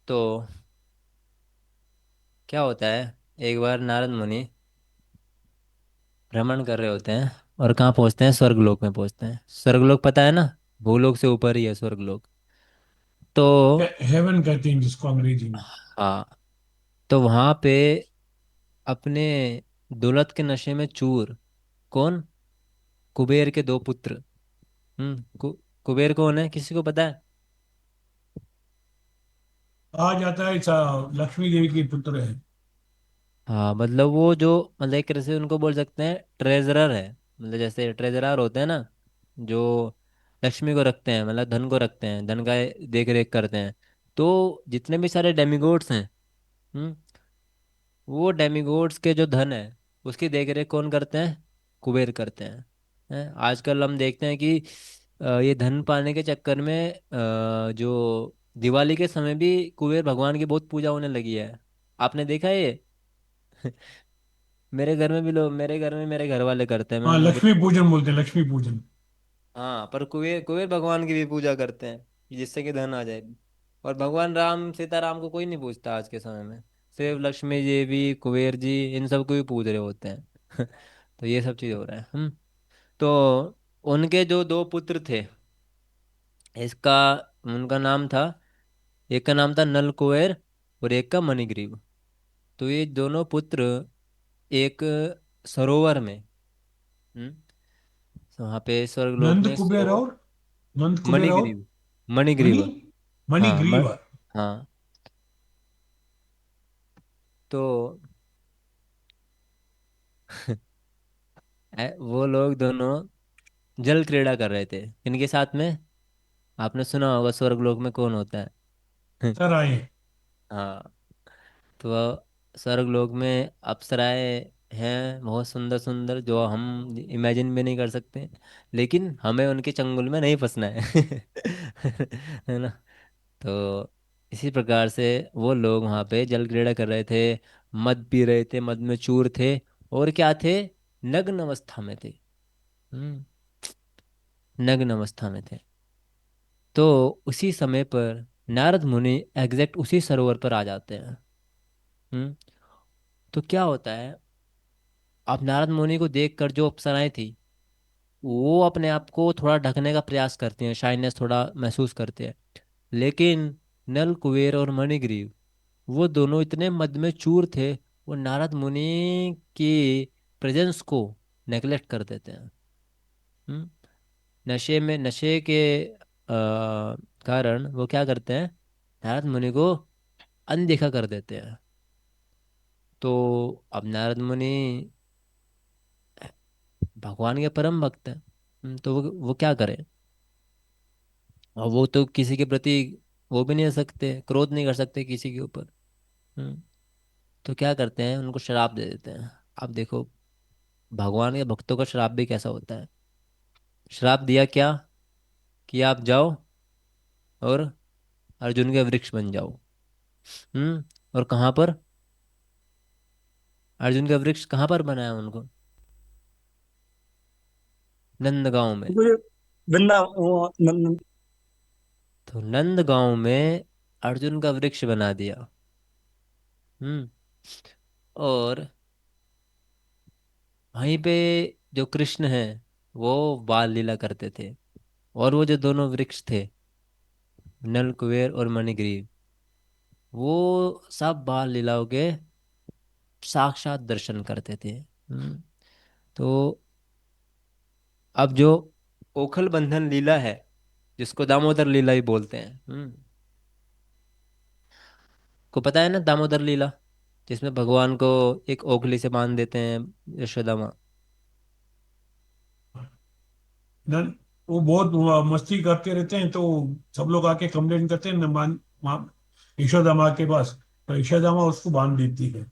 तो क्या होता है, एक बार नारद मुनि भ्रमण कर रहे होते हैं और कहाँ पहुंचते हैं, स्वर्गलोक में पहुंचते हैं। स्वर्गलोक पता है ना, भूलोक से ऊपर ही है स्वर्गलोक। तो हेवन कहते हैं जिसको अंग्रेजी में। हाँ, तो वहां पे अपने दौलत के नशे में चूर, कौन, कुबेर के दो पुत्र। कुबेर कौन है, किसी को पता है? कहा जाता है लक्ष्मी देवी के पुत्र है। हाँ मतलब वो जो, मतलब एक तरह से उनको बोल सकते हैं ट्रेजरर है। मतलब जैसे ट्रेजरर होते हैं ना, जो लक्ष्मी को रखते हैं, मतलब धन को रखते हैं, धन का देख रेख करते हैं। तो जितने भी सारे डेमिगोड्स हैं, हम्म वो डेमिगोड्स के जो धन है उसकी देख रेख कौन करते हैं? कुबेर करते हैं। आजकल हम देखते हैं कि ये धन पाने के चक्कर में जो दिवाली के समय भी कुबेर भगवान की बहुत पूजा होने लगी है। आपने देखा है ये? मेरे घर में भी लोग, मेरे घर में मेरे घर वाले करते हैं, मैं हाँ, उनको लक्ष्मी देखता हूँ। पूजन बोलते हैं, लक्ष्मी पूजन। हाँ, पर कुबेर कुबेर भगवान की भी पूजा करते हैं कि जिससे कि धन आ जाए। और भगवान राम सीताराम को कोई नहीं पूछता आज के समय में, सिर्फ लक्ष्मी जी भी, कुबेर जी, इन सबको भी पूज रहे होते हैं। तो ये सब चीज़ हो रहा है। तो उनके जो दो पुत्र थे, इसका, उनका नाम था, एक का नाम था नल कुबेर और एक का मणिग्रीव। तो ये दोनों पुत्र एक सरोवर में, हम्म तो वहाँ पे स्वर्गलोक नंद में कुबेर सरोवर, और नंद कुबेर और मणिग्रीव, मणिग्रीव। मणि हाँ मणिग्रीव। हाँ। तो वो लोग दोनों जल क्रीड़ा कर रहे थे, इनके साथ में। आपने सुना होगा स्वर्गलोक में कौन होता है? सर आए। हाँ, तो स्वर्गलोक में अप्सराएं हैं, बहुत सुंदर सुंदर, जो हम इमेजिन भी नहीं कर सकते। लेकिन हमें उनके चंगुल में नहीं फंसना है। है ना? तो इसी प्रकार से वो लोग वहाँ पे जल क्रीड़ा कर रहे थे, मद पी रहे थे, मद में चूर थे, और क्या थे, नग्न अवस्था में थे। हम्म नग्न अवस्था में थे। तो उसी समय पर नारद मुनि एग्जैक्ट उसी सरोवर पर आ जाते हैं। हम्म तो क्या होता है, आप नारद मुनि को देखकर जो अप्सराएं थी, वो अपने आप को थोड़ा ढकने का प्रयास करते हैं, शाइनेस थोड़ा महसूस करते हैं। लेकिन नल कुबेर और मणिग्रीव, वो दोनों इतने मद में चूर थे, वो नारद मुनि की प्रेजेंस को नेग्लेक्ट कर देते हैं। हम्म नशे में, नशे के कारण वो क्या करते हैं, नारद मुनि को अनदेखा कर देते हैं। तो अब नारद मुनि भगवान के परम भक्त हैं। तो वो क्या करें, और वो तो किसी के प्रति वो भी नहीं कर सकते, क्रोध नहीं कर सकते किसी के ऊपर। हम्म तो क्या करते हैं, उनको शराप दे देते हैं। आप देखो, भगवान के भक्तों का श्राप भी कैसा होता है। श्राप दिया क्या, कि आप जाओ और अर्जुन के वृक्ष बन जाओ। और कहाँ पर, अर्जुन का वृक्ष कहाँ पर बनाया उनको, नंदगांव में। मुझे वृंदा वो तो नंदगांव में अर्जुन का वृक्ष बना दिया। हम्म और वहीं पे जो कृष्ण हैं, वो बाल लीला करते थे। और वो जो दोनों वृक्ष थे, नल कुबेर और मणिग्रीव, वो सब बाल लीलाओं के साक्षात दर्शन करते थे। तो अब जो ओखल बंधन लीला है, जिसको दामोदर लीला ही बोलते हैं, को पता है ना दामोदर लीला, जिसमें भगवान को एक ओखली से बांध देते हैं यशोदा माँ। नन, वो बहुत मस्ती करते रहते हैं, तो सब लोग आके कंप्लेन करते हैं न, माँ यशोदा माँ के पास। तो यशोदा माँ उसको बांध देती है,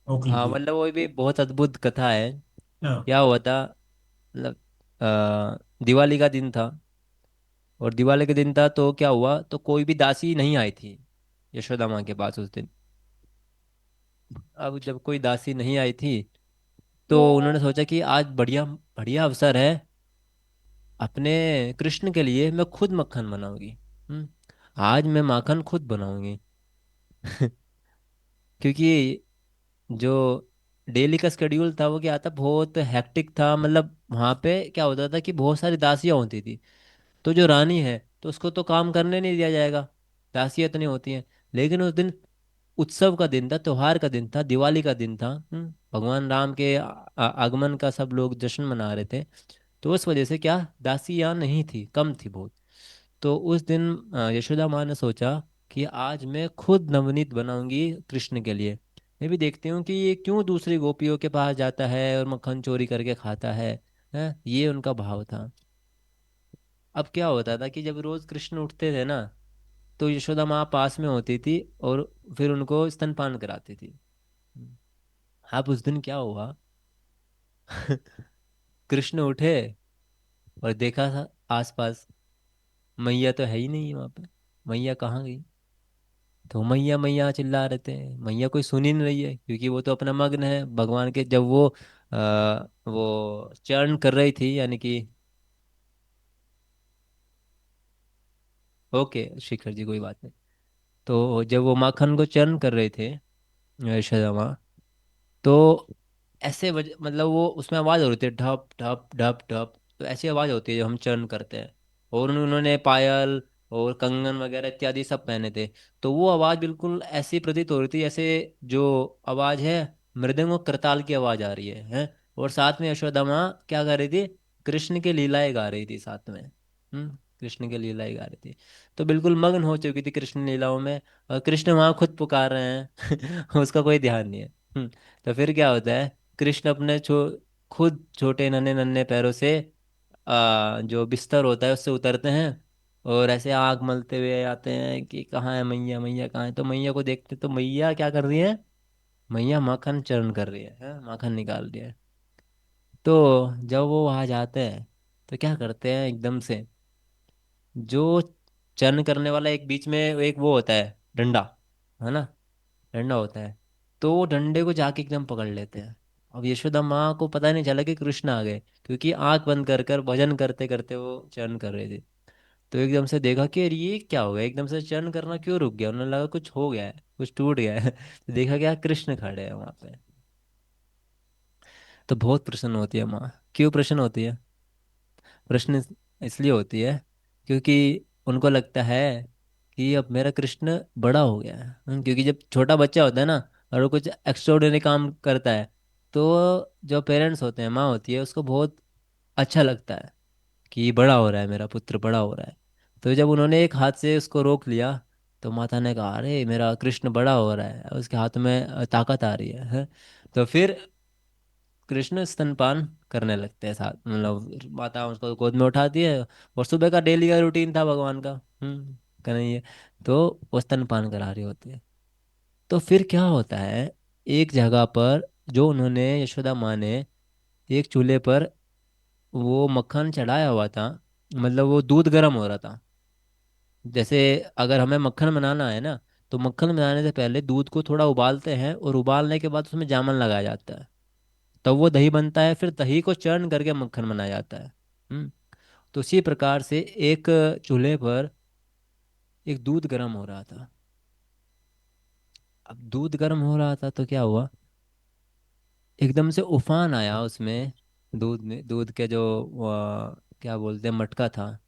ओखली हाँ के। मतलब वो भी बहुत अद्भुत कथा है। हाँ। क्या हुआ था, मतलब दिवाली का दिन था, और दिवाली के दिन था तो क्या हुआ, तो कोई भी दासी नहीं आई थी यशोदा माँ के पास उस दिन। अब जब कोई दासी नहीं आई थी, तो उन्होंने सोचा कि आज बढ़िया बढ़िया अवसर है, अपने कृष्ण के लिए मैं खुद मक्खन बनाऊंगी। आज मैं माखन खुद बनाऊंगी। क्योंकि जो डेली का स्केड्यूल था वो क्या था, बहुत हेक्टिक था। मतलब वहाँ पे क्या होता था कि बहुत सारी दासियाँ होती थी। तो जो रानी है तो उसको तो काम करने नहीं दिया जाएगा, दासियाँ इतनी होती हैं। लेकिन उस दिन उत्सव का दिन था, त्योहार का दिन था, दिवाली का दिन था। भगवान राम के आगमन का सब लोग जश्न मना रहे थे। तो उस वजह से क्या, दासियाँ नहीं थी, कम थी बहुत। तो उस दिन यशोदा माँ ने सोचा कि आज मैं खुद नवनीत बनाऊंगी कृष्ण के लिए। मैं भी देखती हूँ कि ये क्यों दूसरी गोपियों के पास जाता है और मक्खन चोरी करके खाता है, ये उनका भाव था। अब क्या होता था कि जब रोज कृष्ण उठते थे ना, तो यशोदा माँ पास में होती थी और फिर उनको स्तनपान कराती थी। अब उस दिन क्या हुआ, कृष्ण उठे और देखा था आसपास, मैया तो है ही नहीं वहां पे। मैया कहाँ गई? तो मैया मैया चिल्ला रहे थे, मैया कोई सुन ही नहीं रही है, क्योंकि वो तो अपना मग्न है भगवान के। जब वो चरण कर रही थी, यानी कि, ओके शिखर जी कोई बात नहीं। तो जब वो माखन को चरण कर रहे थे यशोदा माँ, तो ऐसे मतलब वो उसमें आवाज हो रही थी, ढप ढप ढप ढप। तो ऐसी आवाज होती है जब हम चरण करते हैं। और उन्होंने पायल और कंगन वगैरह इत्यादि सब पहने थे। तो वो आवाज बिल्कुल ऐसी प्रतीत हो रही थी जैसे जो आवाज है, मृदंग और करताल की आवाज आ रही है। और साथ में यशोदा माँ क्या कर रही थी, कृष्ण की लीलाएं गा रही थी साथ में। कृष्ण की लीलाएं गा रही थी। तो बिल्कुल मग्न हो चुकी थी कृष्ण लीलाओं में। और कृष्ण वहां खुद पुकार रहे हैं। उसका कोई ध्यान नहीं है। तो फिर क्या होता है, कृष्ण अपने खुद छोटे नन्हे नन्हे पैरों से जो बिस्तर होता है उससे उतरते हैं। और ऐसे आग मलते हुए आते हैं कि कहाँ है मैया, मैया कहाँ है। तो मैया को देखते तो मैया क्या कर रही है, मैया माखन चरण कर रही है, माखन निकाल रही है। तो जब वो वहां जाते हैं तो क्या करते हैं, एकदम से जो चरण करने वाला एक बीच में एक वो होता है डंडा, है ना, डंडा होता है। तो वो डंडे को जाके एकदम पकड़ लेते हैं। अब यशोदा माँ को पता नहीं चला कि कृष्ण आ गए, क्योंकि आंख बंद कर कर भजन करते करते वो चरण कर रहे थे। तो एकदम से देखा कि यार ये क्या हो गया, एकदम से चरण करना क्यों रुक गया। उन्हें लगा कुछ हो गया है, कुछ टूट गया है। तो देखा क्या, कृष्ण खड़े हैं वहां पे। तो बहुत प्रसन्न होती है माँ। क्यों प्रसन्न होती है? प्रश्न इसलिए होती है क्योंकि उनको लगता है कि अब मेरा कृष्ण बड़ा हो गया है। क्योंकि जब छोटा बच्चा होता है ना और वो कुछ एक्स्ट्राऑर्डिनरी काम करता है, तो जो पेरेंट्स होते हैं, माँ होती है, उसको बहुत अच्छा लगता है कि बड़ा हो रहा है, मेरा पुत्र बड़ा हो रहा है। तो जब उन्होंने एक हाथ से उसको रोक लिया, तो माता ने कहा अरे मेरा कृष्ण बड़ा हो रहा है, उसके हाथ में ताकत आ रही है। तो फिर कृष्ण स्तनपान करने लगते हैं साथ, मतलब माता उसको गोद में उठाती है। और सुबह का डेली का रूटीन था भगवान का, कन्हैया। तो वो स्तनपान करा रही होती है। तो फिर क्या होता है, एक जगह पर जो उन्होंने यशोदा माँ ने एक चूल्हे पर वो मक्खन चढ़ाया हुआ था, मतलब वो दूध गर्म हो रहा था। जैसे अगर हमें मक्खन बनाना है ना, तो मक्खन बनाने से पहले दूध को थोड़ा उबालते हैं और उबालने के बाद उसमें जामन लगाया जाता है। तब वो दही बनता है, फिर दही को चर्न करके मक्खन बनाया जाता है। हम्म तो उसी प्रकार से एक चूल्हे पर एक दूध गर्म हो रहा था। अब दूध गर्म हो रहा था तो क्या हुआ, एकदम से उफान आया उसमें, दूध में, दूध के जो क्या बोलते हैं, मटका था।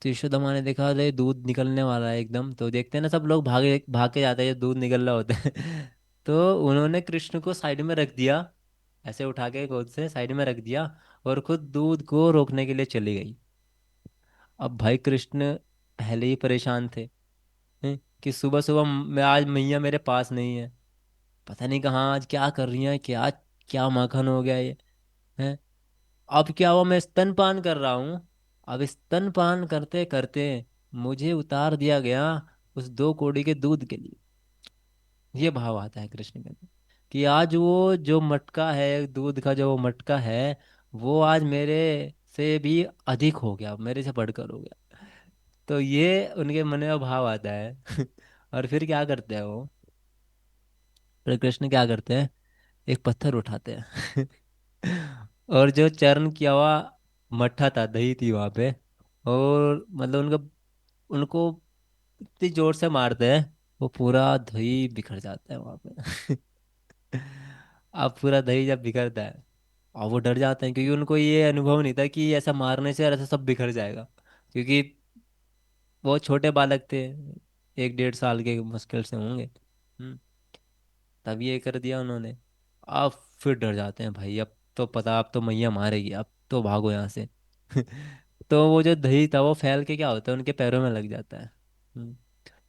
तो यशोदा माँ ने देखा अरे दूध निकलने वाला है एकदम। तो देखते हैं ना, सब लोग भागे भाग के जाते हैं जब दूध निकल रहा होता है। तो उन्होंने कृष्ण को साइड में रख दिया, ऐसे उठा के गोद से साइड में रख दिया, और खुद दूध को रोकने के लिए चली गई। अब भाई कृष्ण पहले ही परेशान थे, कि सुबह सुबह मैं आज मैया मेरे पास नहीं है, पता नहीं कहाँ आज क्या कर रही है, क्या क्या माखन हो गया ये है। अब क्या हुआ, मैं स्तनपान कर रहा हूँ। अब स्तनपान करते करते मुझे उतार दिया गया उस 2 कौड़ी के दूध के लिए। ये भाव आता है कृष्ण के अंदर, कि आज वो जो मटका है, दूध का जो मटका है, वो आज मेरे से भी अधिक हो गया, मेरे से बढ़कर हो गया। तो ये उनके मन में भाव आता है। और फिर क्या करते हैं वो, फिर कृष्ण क्या करते हैं, एक पत्थर उठाते हैं। और जो चरण किया हुआ मट्ठा था, दही थी वहां पे, और मतलब उनको उनको इतनी जोर से मारते हैं वो पूरा दही बिखर जाता है वहां पे। अब पूरा दही जब बिखरता है, और वो डर जाते हैं, क्योंकि उनको ये अनुभव नहीं था कि ऐसा मारने से ऐसा सब बिखर जाएगा। क्योंकि वो छोटे बालक थे, 1 1.5 साल के मुश्किल से होंगे। तब ये कर दिया उन्होंने। अब फिर डर जाते हैं भाई, अब तो पता, अब तो मैया मारेगी, अब तो भागो यहाँ से। तो वो जो दही था वो फैल के क्या होता है, उनके पैरों में लग जाता है। हम्म,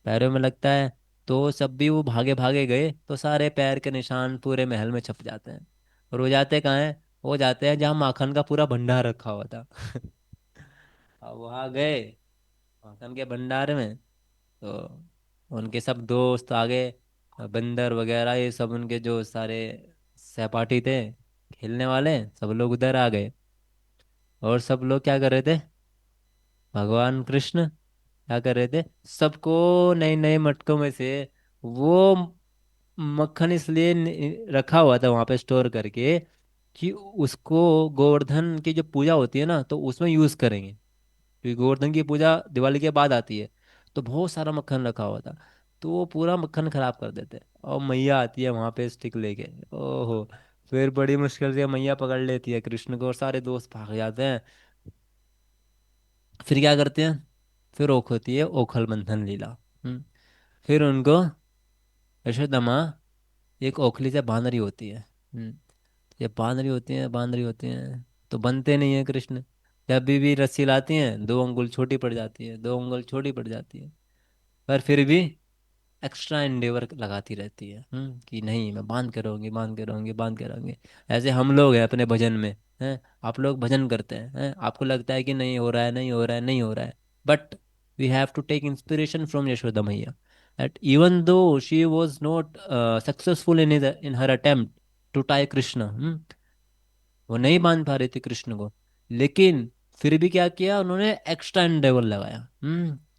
पैरों में लगता है, तो सब भी वो भागे भागे गए, तो सारे पैर के निशान पूरे महल में छप जाते हैं। और वो जाते कहाँ हैं? वो जाते हैं जहाँ माखन का पूरा भंडार रखा हुआ था। अब वहाँ गए माखन के भंडार में, तो उनके सब दोस्त आ गए, बंदर वगैरह ये सब, उनके जो सारे सहपाठी थे खेलने वाले, सब लोग उधर आ गए। और सब लोग क्या कर रहे थे? भगवान कृष्ण क्या कर रहे थे? सबको नए नए मटकों में से वो मक्खन इसलिए रखा हुआ था वहां पे स्टोर करके, कि उसको गोवर्धन की जो पूजा होती है ना, तो उसमें यूज करेंगे। क्योंकि गोवर्धन की पूजा दिवाली के बाद आती है। तो बहुत सारा मक्खन रखा हुआ था, तो वो पूरा मक्खन खराब कर देते हैं। और मैया आती है वहां पे स्टिक लेके, ओहो, फिर बड़ी मुश्किल से मैया पकड़ लेती है कृष्ण को, और सारे दोस्त भाग जाते हैं। फिर क्या करते हैं? फिर ओख होती है ओखल बंधन लीला। हम्म, फिर उनको यशोदा माँ एक ओखली से बांध रही होती है। ये बांध रही होती हैं, बांध रही होती हैं, तो बनते नहीं है कृष्ण। जब भी रस्सी लाती हैं, 2 अंगुल छोटी पड़ जाती है, 2 अंगुल छोटी पड़ जाती है। पर फिर भी एक्स्ट्रा एंडेवर लगाती रहती है, कि नहीं, मैं बांध के रहूंगी, बांध के रहूंगी, बांध के रहूंगी। ऐसे हम लोग हैं अपने भजन में, हैं, आप लोग भजन करते हैं, आपको लगता है कि नहीं हो रहा है, नहीं हो रहा है, नहीं हो रहा है, but we have to take inspiration from Yashoda मैया, that even though she was not successful in her attempt to tie Krishna, वो नहीं बांध पा रही थी कृष्ण को, लेकिन फिर भी क्या किया उन्होंने? एक्स्ट्रा एंडेवर लगाया,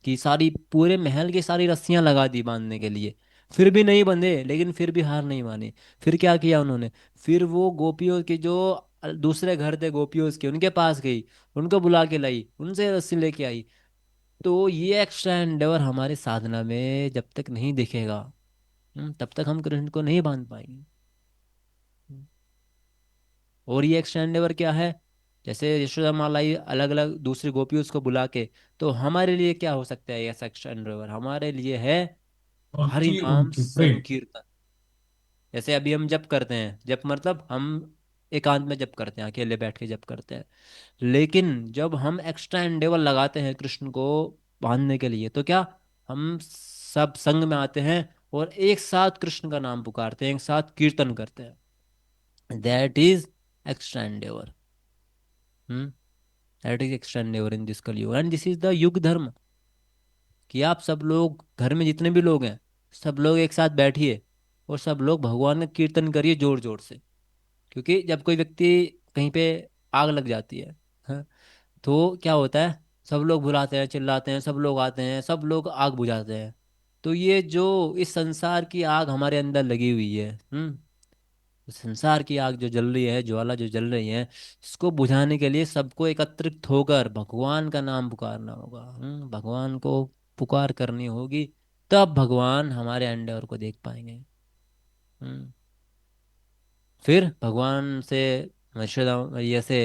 कि सारी पूरे महल की सारी रस्सियां लगा दी बांधने के लिए। फिर भी नहीं बंधे, लेकिन फिर भी हार नहीं मानी। फिर क्या किया उन्होंने? फिर वो गोपियों के जो दूसरे घर थे गोपियों के, उनके पास गई, उनको बुला के लाई, उनसे रस्सी लेके आई। तो ये एक्स्ट्रा एंडेवर हमारे साधना में जब तक नहीं दिखेगा, तब तक हम कृष्ण को नहीं बांध पाएंगे। और ये एक्सटेंडेवर क्या है? जैसे यशोदा मालाई अलग अलग दूसरी गोपियों को बुला के, तो हमारे लिए क्या हो सकता है? ऐसा एक्सटेंडेवर हमारे लिए है हरि भक्ति नाम उनकी प्रेम। संकीर्तन। जैसे अभी हम जप करते हैं, जप मतलब हम एकांत में जप करते हैं, अकेले बैठ के जप करते हैं। लेकिन जब हम एक्स्ट्रा एंडेवर लगाते हैं कृष्ण को बांधने के लिए, तो क्या हम सब संग में आते हैं और एक साथ कृष्ण का नाम पुकारते हैं, एक साथ कीर्तन करते हैं। That is extra Endeavour. Hmm, that is extra Endeavour in this कलयुग, एंड दिस इज द युग धर्म। कि आप सब लोग घर में जितने भी लोग हैं, सब लोग एक साथ बैठिए, और सब लोग भगवान का कीर्तन करिए जोर जोर से। क्योंकि जब कोई व्यक्ति कहीं पे आग लग जाती है, हाँ, तो क्या होता है? सब लोग बुलाते हैं, चिल्लाते हैं, सब लोग आते हैं, सब लोग आग बुझाते हैं। तो ये जो इस संसार की आग हमारे अंदर लगी हुई है, संसार की आग जो जल रही है, ज्वाला जो जल रही है, इसको बुझाने के लिए सबको एकत्रित होकर भगवान का नाम पुकारना होगा। भगवान को पुकार करनी होगी, तब भगवान हमारे एंडेवर को देख पाएंगे। हम्म, फिर भगवान से, यशोदा मैया से,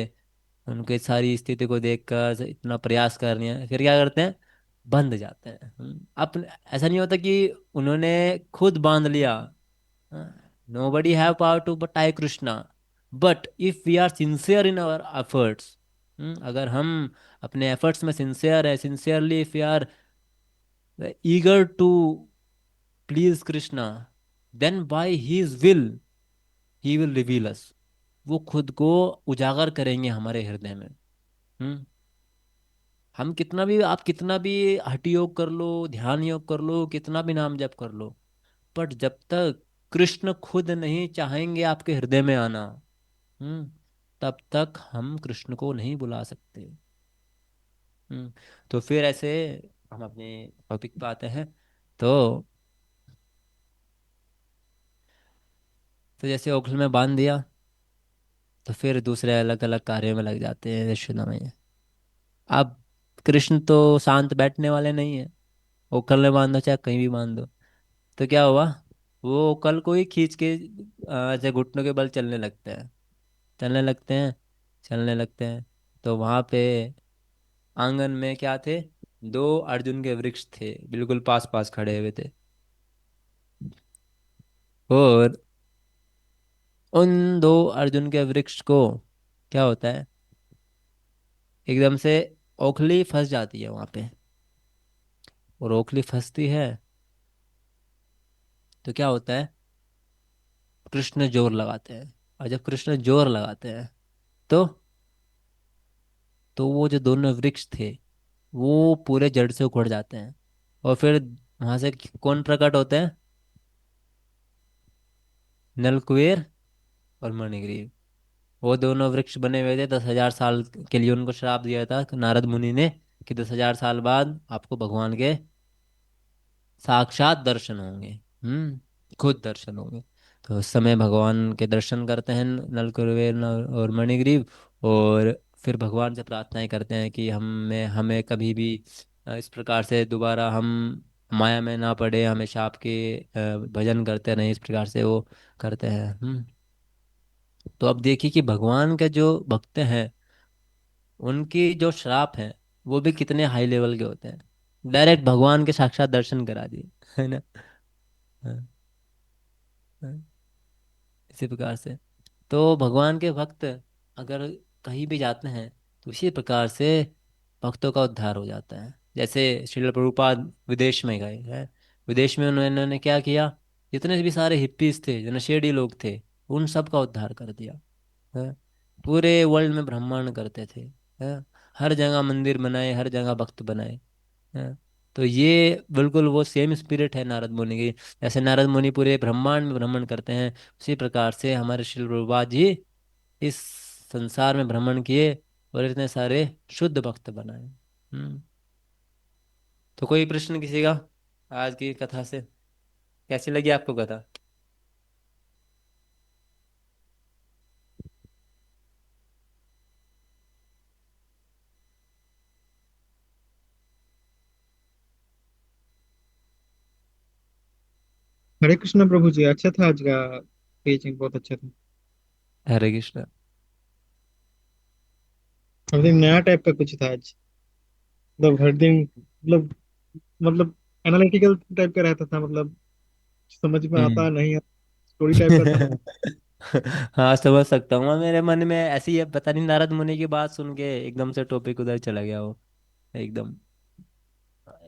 उनकी सारी स्थिति को देखकर इतना प्रयास कर रही है, फिर क्या करते हैं? बंध जाते हैं। अपने ऐसा नहीं होता कि उन्होंने खुद बांध लिया। Nobody have power to but tie Krishna. But if we are sincere in our efforts, अगर हम अपने एफर्ट्स में सिंसियर है, sincerely if we are eager to please Krishna, then by his will he will reveal us. वो खुद को उजागर करेंगे हमारे हृदय में। हम्म, हम कितना भी, आप कितना भी हठ योग कर लो, ध्यान योग कर लो, कितना भी नाम जप कर लो, बट जब तक कृष्ण खुद नहीं चाहेंगे आपके हृदय में आना, हम्म तब तक हम कृष्ण को नहीं बुला सकते। हम्म तो फिर ऐसे हम अपने टॉपिक पे आते हैं। तो जैसे ओखल में बांध दिया, तो फिर दूसरे अलग अलग कार्यों में लग जाते हैं यशोदा मैया। अब कृष्ण तो शांत बैठने वाले नहीं है, ओखल में बांधो चाहे कहीं भी बांध दो, तो क्या हुआ, वो कल को ही खींच के ऐसे घुटनों के बल चलने लगते हैं, चलने लगते हैं, चलने लगते हैं। तो वहां पे आंगन में क्या थे, दो अर्जुन के वृक्ष थे, बिल्कुल पास पास खड़े हुए थे। और उन दो अर्जुन के वृक्ष को क्या होता है, एकदम से ओखली फंस जाती है वहां पे। और ओखली फंसती है तो क्या होता है, कृष्ण जोर लगाते हैं। और जब कृष्ण जोर लगाते हैं तो वो जो दोनों वृक्ष थे वो पूरे जड़ से उखड़ जाते हैं। और फिर वहां से कौन प्रकट होते हैं, नलकुबेर और मणिग्रीव। वो दोनों वृक्ष बने हुए थे, 10,000 साल के लिए उनको श्राप दिया था नारद मुनि ने कि 10,000 साल बाद आपको भगवान के साक्षात दर्शन होंगे। खुद दर्शन होंगे। तो उस समय भगवान के दर्शन करते हैं नलकुबेर और मणिग्रीव। और फिर भगवान से प्रार्थनाएं करते हैं कि हमें हमें कभी भी इस प्रकार से दोबारा हम माया में ना पड़े, हमेशा आपके भजन करते रहें, इस प्रकार से वो करते हैं। तो अब देखिए कि भगवान के जो भक्त हैं उनकी जो श्राप है वो भी कितने हाई लेवल के होते हैं, डायरेक्ट भगवान के साक्षात दर्शन करा दिए, है ना। हाँ, हाँ, इसी प्रकार से तो भगवान के भक्त अगर कहीं भी जाते हैं तो इसी प्रकार से भक्तों का उद्धार हो जाता है। जैसे श्रील प्रभुपाद विदेश में गए हैं, विदेश में उन्होंने क्या किया, जितने भी सारे हिप्पीज थे, जो नशेड़ी लोग थे, उन सब का उद्धार कर दिया है। पूरे वर्ल्ड में ब्रह्मांड करते थे है। हर जगह मंदिर बनाए, हर जगह भक्त बनाए है। तो ये बिल्कुल वो सेम स्पिरिट है नारद मुनि की। जैसे नारद मुनि पूरे ब्रह्मांड में भ्रमण करते हैं, उसी प्रकार से हमारे श्री प्रभुपाद जी इस संसार में भ्रमण किए और इतने सारे शुद्ध भक्त बनाए। तो कोई प्रश्न किसी का आज की कथा से, कैसी लगी आपको कथा? हरे कृष्ण प्रभु जी, अच्छा था आज का टीचिंग, बहुत अच्छा था। हरे कृष्ण। हर दिन नया टाइप का कुछ था आज। मतलब हर दिन मतलब एनालिटिकल टाइप का रहता था, मतलब समझ में आता हम्म। नहीं, स्टोरी टाइप का था मतलब। हाँ समझ सकता हूँ, मेरे मन में ऐसी है, पता नहीं नारद मुनि की बात सुन के एकदम से टॉपिक उधर चला गया वो, एकदम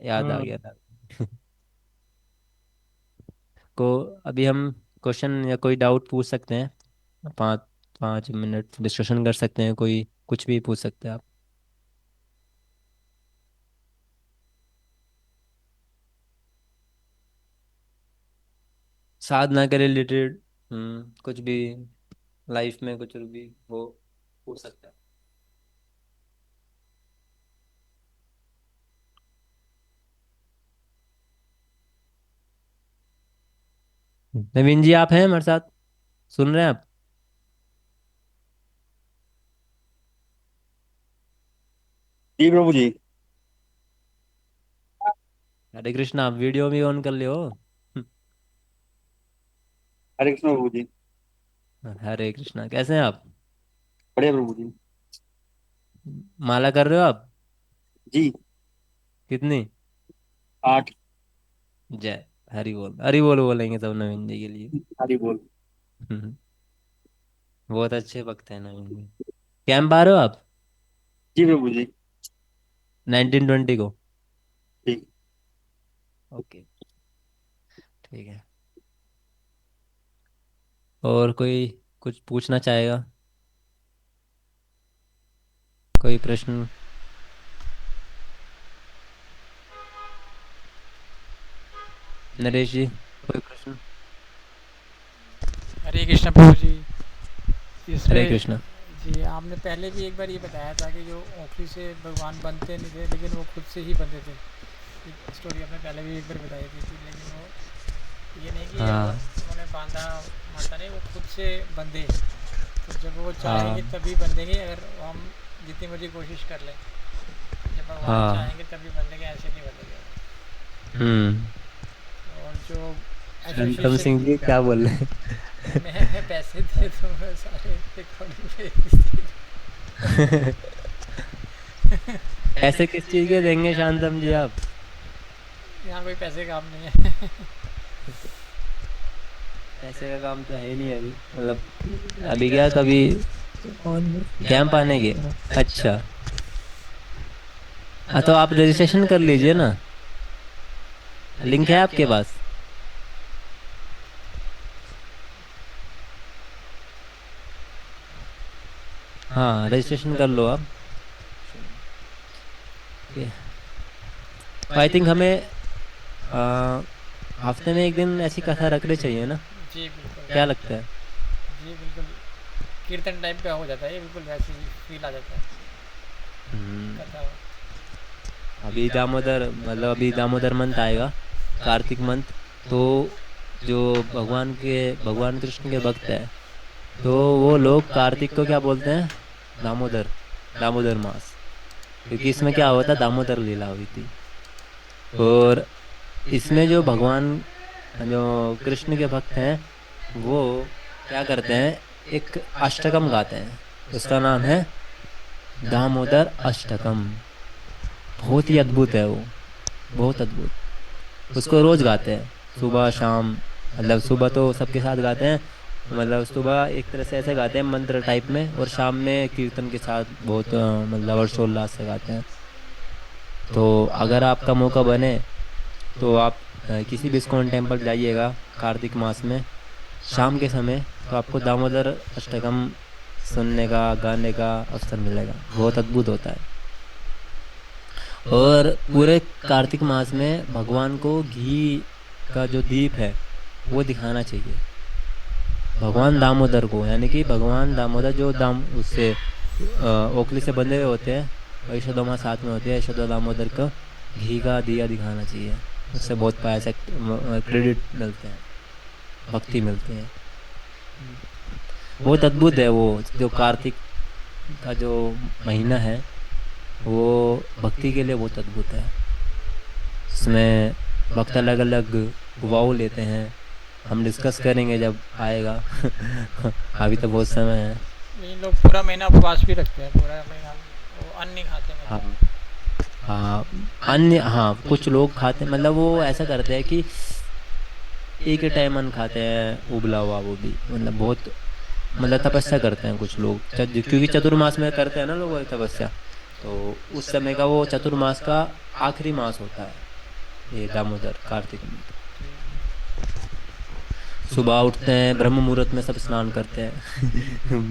याद आ हाँ। गया था। को अभी हम क्वेश्चन या कोई डाउट पूछ सकते हैं, 5 5 मिनट डिस्कशन कर सकते हैं, कोई कुछ भी पूछ सकते हैं आप, साधना के रिलेटेड, कुछ भी, लाइफ में कुछ भी हो पूछ सकते हैं। नवीन जी आप हैं हमारे साथ, सुन रहे हैं आप? जी प्रभु जी। हरे कृष्णा, आप वीडियो भी ऑन कर लियो। हरे कृष्ण प्रभु जी। हरे कृष्णा, कैसे हैं आप? बढ़िया प्रभु जी। माला कर रहे हो आप? जी। कितनी? 8। जय हरि बोल, हरि बोल बोलेंगे सब नवीन जी के लिए। हरि बोल। हम्म, बहुत अच्छे वक्त है नवीन जी। कैंप आ रहे हो आप जी प्रभु जी। 1920 को? ठीक। ओके, ठीक है। और कोई कुछ पूछना चाहेगा, कोई प्रश्न? नरेश जी कोई प्रश्न? हरे कृष्ण प्रभु जी। हरे इसमें कृष्णा। जी आपने पहले भी एक बार ये बताया था कि जो ओखली से भगवान बनते नहीं थे, लेकिन वो खुद से ही बनते थे। एक स्टोरी आपने पहले भी एक बार बताई थी, लेकिन वो ये नहीं कि हाँ उन्होंने बांधा माता ने, वो खुद से बंधे। तो जब वो चाहेंगे हाँ तभी बंधेंगे, अगर हम जितनी मर्जी कोशिश कर लें। जब भगवान हाँ। चाहेंगे तभी बंधेंगे, ऐसे नहीं बंधेंगे। हम्म। और जो शांतम एसोसिएशन सिंह की। जी क्या बोल रहे हैं? मैं पैसे दे तो मैं सारे रिकॉर्डिंग भेज दी। ऐसे किस चीज के देंगे शांतम जी आप? यहाँ कोई पैसे काम नहीं है। पैसे का काम तो है ही नहीं अभी, मतलब अभी क्या कभी कैंप आने के। अच्छा। हाँ तो आप रजिस्ट्रेशन कर लीजिए ना, लिंक है आपके पास? हाँ रजिस्ट्रेशन कर लो आप। आई थिंक हमें आ, हफ्ते में एक दिन ऐसी कथा रखनी चाहिए ना, जी बिल्कुल। क्या लगता है? जी बिल्कुल, कीर्तन टाइप का हो जाता है ये, बिल्कुल वैसे ही फील आ जाता है हम्म, कथा। अभी दामोदर, मतलब अभी दामोदर मंथ आएगा, कार्तिक मंथ। तो जो भगवान कृष्ण के भक्त है, तो वो लोग कार्तिक को क्या बोलते हैं? दामोदर, दामोदर मास। क्योंकि इसमें क्या हुआ था, दामोदर लीला हुई थी। और इसमें जो भगवान, जो कृष्ण के भक्त हैं, वो क्या करते हैं, एक अष्टकम गाते हैं। उसका नाम है दामोदर अष्टकम। बहुत ही अद्भुत है वो, बहुत अद्भुत। उसको रोज गाते हैं, सुबह शाम। मतलब सुबह तो सबके साथ गाते हैं, मतलब सुबह एक तरह से ऐसे गाते हैं मंत्र टाइप में, और शाम में कीर्तन के साथ बहुत मतलब हर्षोल्लास से गाते हैं। तो अगर आपका मौका बने तो आप किसी भी इस्कॉन टेम्पल जाइएगा कार्तिक मास में, शाम के समय, तो आपको दामोदर अष्टकम सुनने का, गाने का अवसर मिलेगा। बहुत अद्भुत होता है। और पूरे कार्तिक मास में भगवान को घी का जो दीप है वो दिखाना चाहिए, भगवान दामोदर को। यानी कि भगवान दामोदर जो उससे ओखली से बंधे हुए होते हैं, और यशोदा साथ में होती है, यशोदा दामोदर को घी का दिया दिखाना चाहिए। उससे बहुत पैसे, क्रेडिट मिलते हैं, भक्ति मिलती है। बहुत अद्भुत है वो, जो कार्तिक का जो महीना है, वो भक्ति के लिए बहुत अद्भुत है। इसमें भक्त अलग अलग वाव लेते हैं, हम डिस्कस करेंगे जब आएगा। अभी तो बहुत समय है। ये लोग पूरा महीना उपवास भी रखते हैं, पूरा महीना वो अन्न नहीं खाते हाँ मतलब। हाँ, अन्य, हाँ कुछ लोग खाते हैं, मतलब वो ऐसा करते हैं कि एक ही टाइम अन्न खाते हैं, उबला हुआ वो भी, मतलब बहुत, मतलब तपस्या करते हैं कुछ लोग, क्योंकि चतुर्मास में करते हैं ना लोग तपस्या। तो उस समय का वो चतुर्मास का आखिरी मास होता है ये दामोदर कार्तिक में। सुबह उठते हैं, ब्रह्म मुहूर्त में सब स्नान करते हैं।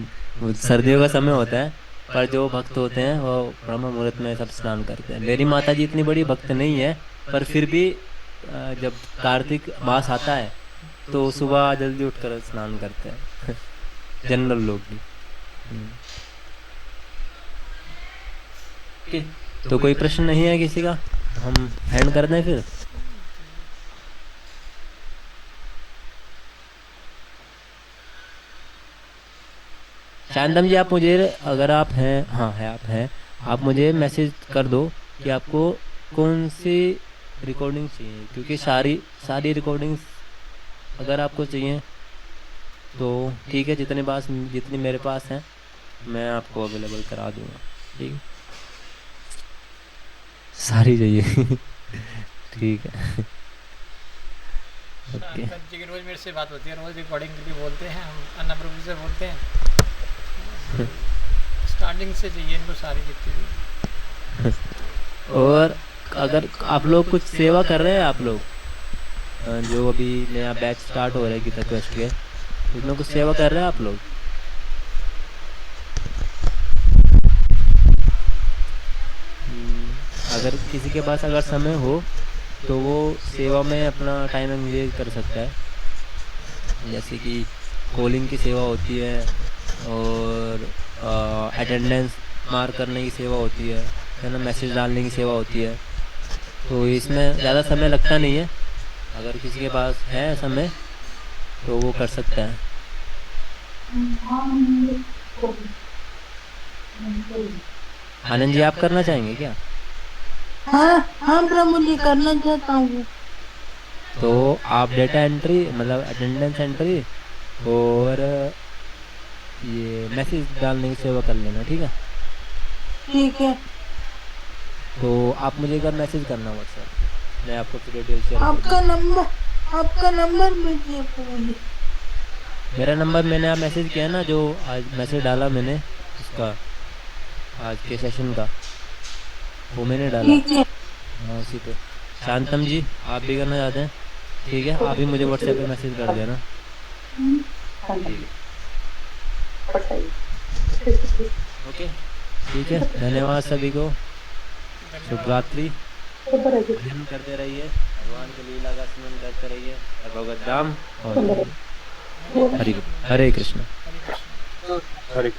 वो सर्दियों का समय होता है, पर जो भक्त होते हैं वो ब्रह्म मुहूर्त में सब स्नान करते हैं। मेरी माता जी इतनी बड़ी भक्त नहीं है, पर फिर भी जब कार्तिक मास आता है तो सुबह जल्दी उठकर स्नान करते हैं। जनरल लोग भी। हम्म। ओके, तो कोई प्रश्न नहीं है किसी का? हम हैंड कर दें फिर? शांतम जी, आप मुझे, अगर आप हैं, हाँ है, आप हैं, आप मुझे मैसेज कर दो कि आपको कौन सी रिकॉर्डिंग चाहिए, क्योंकि सारी सारी रिकॉर्डिंग्स अगर आपको चाहिए तो ठीक है, जितनी मेरे पास हैं मैं आपको अवेलेबल करा दूंगा। ठीक है, सारी चाहिए। ठीक है। ओके। शानदार जी की रोज़ मेरे से बात होती है, रोज़ रिकॉर्डिंग के लिए बोलते हैं, हम अन्ना प्रभु से बोलते हैं। स्टार्टिंग से चाहिए इनको सारी जितनी भी। और अगर आप लोग कुछ सेवा कर रहे हैं, आप लोग जो अभी नया बैच स्टार्ट हो रहा है गीता क्वेस्ट के, उसमें कुछ सेवा कर रहे हैं आप लोग? अगर किसी के पास अगर समय हो तो वो सेवा में अपना टाइम एंगेज कर सकता है। जैसे कि कॉलिंग की सेवा होती है, और अटेंडेंस मार्क करने की सेवा होती है ना, मैसेज डालने की सेवा होती है। तो इसमें ज़्यादा समय लगता नहीं है, अगर किसी के पास है समय तो वो कर सकता है। आनंद जी, आप करना चाहेंगे क्या? हाँ हाँ प्रभु जी करना चाहता हूँ। तो आप डेटा एंट्री मतलब अटेंडेंस एंट्री और ये मैसेज डालने की सेवा कर लेना, ठीक है। ठीक है। तो आप मुझे एक बार मैसेज करना व्हाट्सएप पे, मैं आपको फिर डिटेल शेयर कर आपका दूँगा। नंबर आपका नंबर भेजिए आपको मुझे। मेरा नंबर मैंने आप मैसेज किया ना, जो आज मैसेज डाला मैंने उसका, आज के सेशन का, वो मैंने डाला। ठीक है। हाँ उसी पे। शांतम जी आप भी करना चाहते हैं? ठीक है, आप भी मुझे व्हाट्सएप पे मैसेज कर देना। ठीक है, ओके, ठीक है। धन्यवाद सभी को, शुभ धन्यवाद। रात्रि। भजन करते रहिए, भगवान की लीला का स्मरण करते रहिए, भगवत धाम और हरि हरे कृष्ण। हरे कृष्ण। हरे